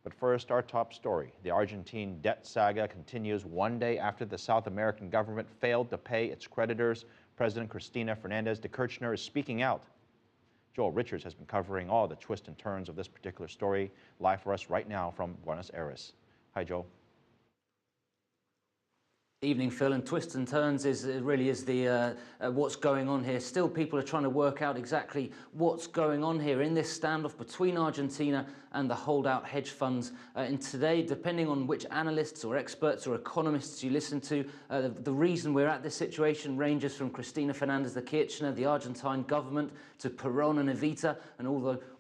But first, our top story. The Argentine debt saga continues one day after the South American government failed to pay its creditors. President Cristina Fernández de Kirchner is speaking out. Joel Richards has been covering all the twists and turns of this particular story, live for us right now from Buenos Aires. Hi, Joel. Evening, Phil, and twists and turns really is the what's going on here. Still, people are trying to work out exactly what's going on here in this standoff between Argentina and the holdout hedge funds. And today, depending on which analysts or experts or economists you listen to, the reason we're at this situation ranges from Cristina Fernández de Kirchner, the Argentine government, to Perón and Evita, and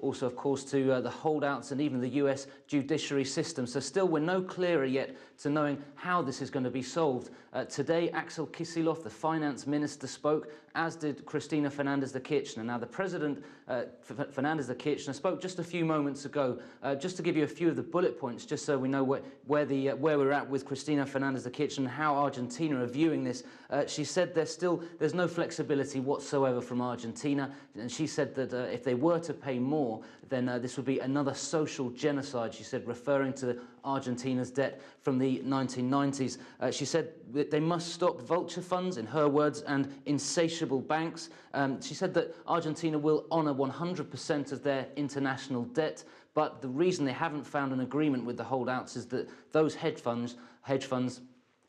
also, of course, to the holdouts and even the US judiciary system. So still, we're no clearer yet to knowing how this is going to be solved. Today, Axel Kicillof, the finance minister, spoke, as did Cristina Fernández de Kirchner. Now, the president, Fernández de Kirchner, spoke just a few moments ago. Just to give you a few of the bullet points, just so we know where we're at with Cristina Fernández de Kirchner and how Argentina are viewing this. She said there's no flexibility whatsoever from Argentina, and she said that if they were to pay more, then this would be another social genocide, she said, referring to Argentina's debt from the 1990s. She said that they must stop vulture funds, in her words, and insatiable banks. She said that Argentina will honour 100% of their international debt, but the reason they haven't found an agreement with the holdouts is that those hedge funds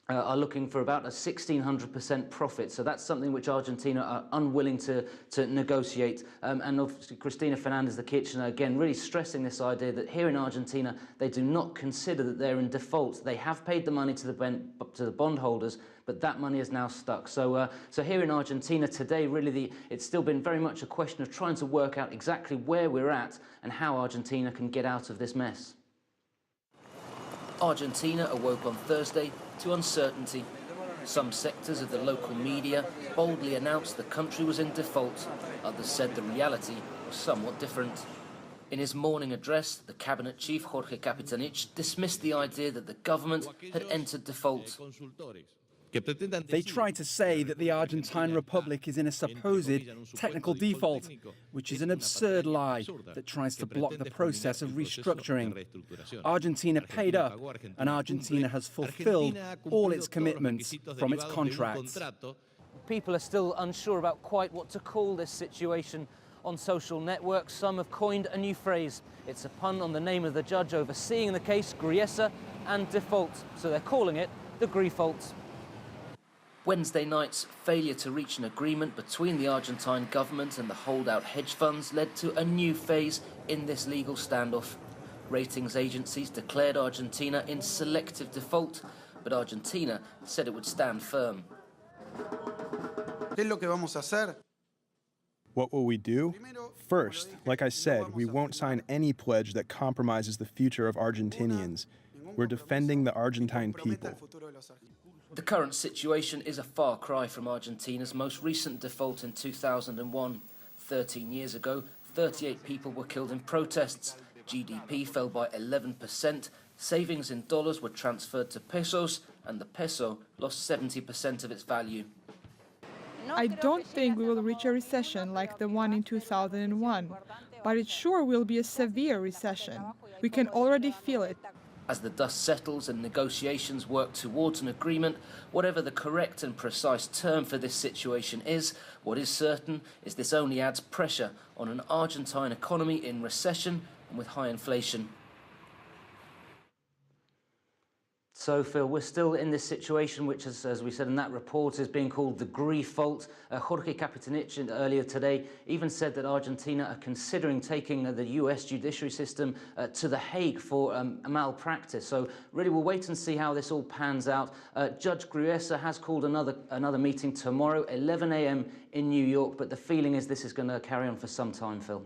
are looking for about a 1,600% profit. So that's something which Argentina are unwilling to negotiate. And obviously Cristina Fernández de Kirchner, again, really stressing this idea that here in Argentina, they do not consider that they're in default. They have paid the money to the bondholders, but that money is now stuck. So here in Argentina today, really, it's still been very much a question of trying to work out exactly where we're at and how Argentina can get out of this mess. Argentina awoke on Thursday to uncertainty. Some sectors of the local media boldly announced the country was in default. Others said the reality was somewhat different. In his morning address, the cabinet chief, Jorge Capitanich, dismissed the idea that the government had entered default. They try to say that the Argentine Republic is in a supposed technical default, which is an absurd lie that tries to block the process of restructuring. Argentina paid up, and Argentina has fulfilled all its commitments from its contracts. People are still unsure about quite what to call this situation. On social networks, some have coined a new phrase. It's a pun on the name of the judge overseeing the case, Griesa, and default, so they're calling it the Grifault. Wednesday night's failure to reach an agreement between the Argentine government and the holdout hedge funds led to a new phase in this legal standoff. Ratings agencies declared Argentina in selective default, but Argentina said it would stand firm. What will we do? First, like I said, we won't sign any pledge that compromises the future of Argentinians. We're defending the Argentine people. The current situation is a far cry from Argentina's most recent default in 2001. 13 years ago, 38 people were killed in protests. GDP fell by 11%. Savings in dollars were transferred to pesos, and the peso lost 70% of its value. I don't think we will reach a recession like the one in 2001, but it sure will be a severe recession. We can already feel it. As the dust settles and negotiations work towards an agreement, whatever the correct and precise term for this situation is, what is certain is this only adds pressure on an Argentine economy in recession and with high inflation. So, Phil, we're still in this situation, which, as we said in that report, is being called the Grifault. Jorge Capitanich earlier today even said that Argentina are considering taking the US judiciary system to The Hague for a malpractice. So, really, we'll wait and see how this all pans out. Judge Griesa has called another meeting tomorrow, 11 a.m. in New York, but the feeling is this is going to carry on for some time, Phil.